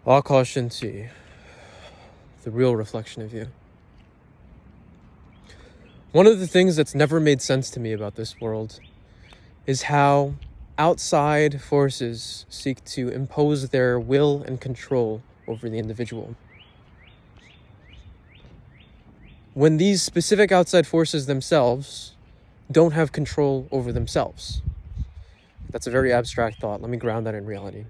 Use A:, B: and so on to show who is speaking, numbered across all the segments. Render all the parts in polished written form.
A: the real reflection of you. One of the things that's never made sense to me about this world is how outside forces seek to impose their will and control over the individual. When these specific outside forces themselves don't have control over themselves. That's a very abstract thought. Let me ground that in reality.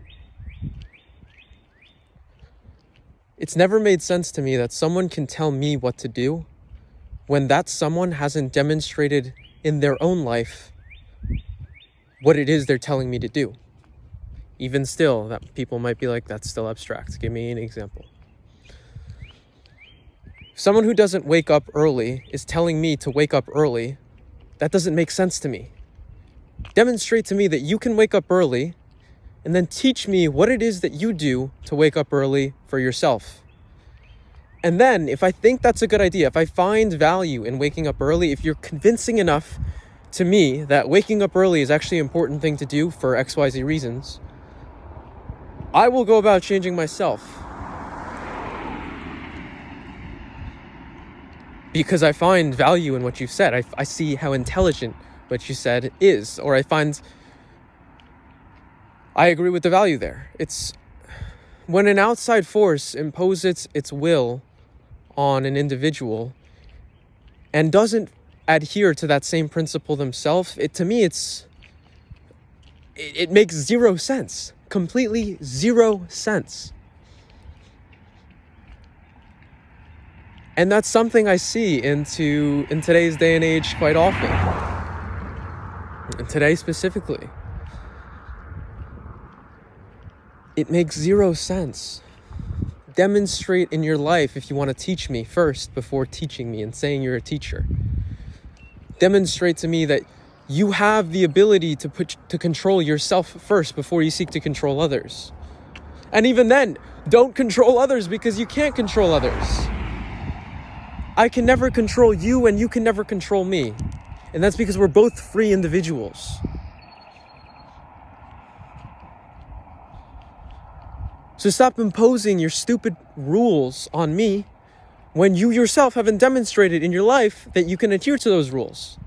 A: It's never made sense to me that someone can tell me what to do when that someone hasn't demonstrated in their own life what it is they're telling me to do. Even still, that people might be like, that's still abstract. Give me an example. Someone who doesn't wake up early is telling me to wake up early. That doesn't make sense to me. Demonstrate to me that you can wake up early and then teach me what it is that you do to wake up early for yourself. And then if I think that's a good idea, if I find value in waking up early, if you're convincing enough to me that waking up early is actually an important thing to do for XYZ reasons, I will go about changing myself. Because I find value in what you said. I see how intelligent what you said is, or I agree with the value there. It's when an outside force imposes its will on an individual and doesn't adhere to that same principle themselves, to me it makes zero sense. Completely zero sense. And that's something I see in today's day and age quite often. And today specifically. It makes zero sense. Demonstrate in your life if you want to teach me first before teaching me and saying you're a teacher. Demonstrate to me that you have the ability to control yourself first before you seek to control others. And even then, don't control others because you can't control others. I can never control you and you can never control me. And that's because we're both free individuals. So stop imposing your stupid rules on me when you yourself haven't demonstrated in your life that you can adhere to those rules.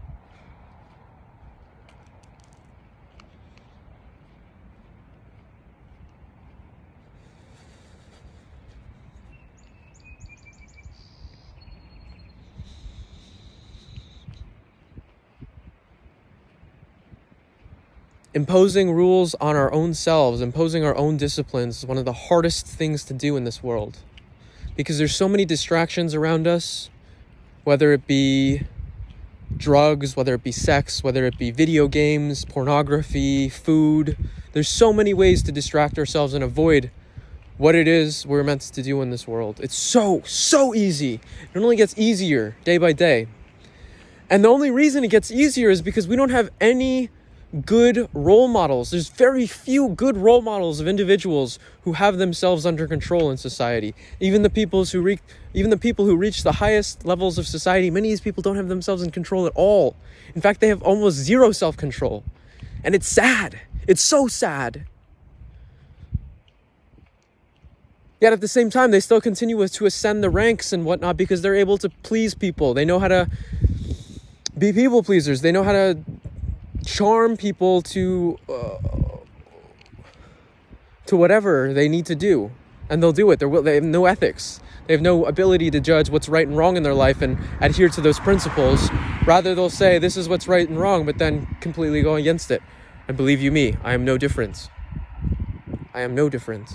A: Imposing rules on our own selves, imposing our own disciplines is one of the hardest things to do in this world. Because there's so many distractions around us, whether it be drugs, whether it be sex, whether it be video games, pornography, food. There's so many ways to distract ourselves and avoid what it is we're meant to do in this world. It's so easy. It only gets easier day by day. And the only reason it gets easier is because we don't have any good role models. There's very few good role models of individuals who have themselves under control in society. Even the people who reach the highest levels of society, many of these people don't have themselves in control at all. In fact, they have almost zero self-control. And it's sad. It's so sad. Yet at the same time, they still continue to ascend the ranks and whatnot because they're able to please people. They know how to be people pleasers. They know how to charm people to whatever they need to do, and they'll do it. They have no ethics. They have no ability to judge what's right and wrong in their life and adhere to those principles. Rather, they'll say this is what's right and wrong, but then completely go against it. And believe you me, I am no different. I am no different.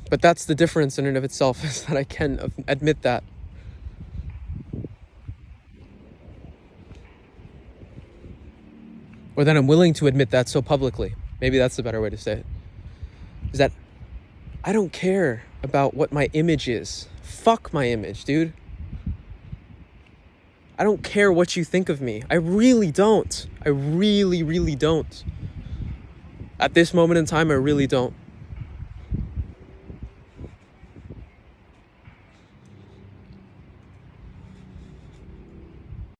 A: But that's the difference in and of itself, is that I can admit that. Or that I'm willing to admit that so publicly. Maybe that's the better way to say it. Is that I don't care about what my image is. Fuck my image, dude. I don't care what you think of me. I really don't. I really, really don't. At this moment in time, I really don't.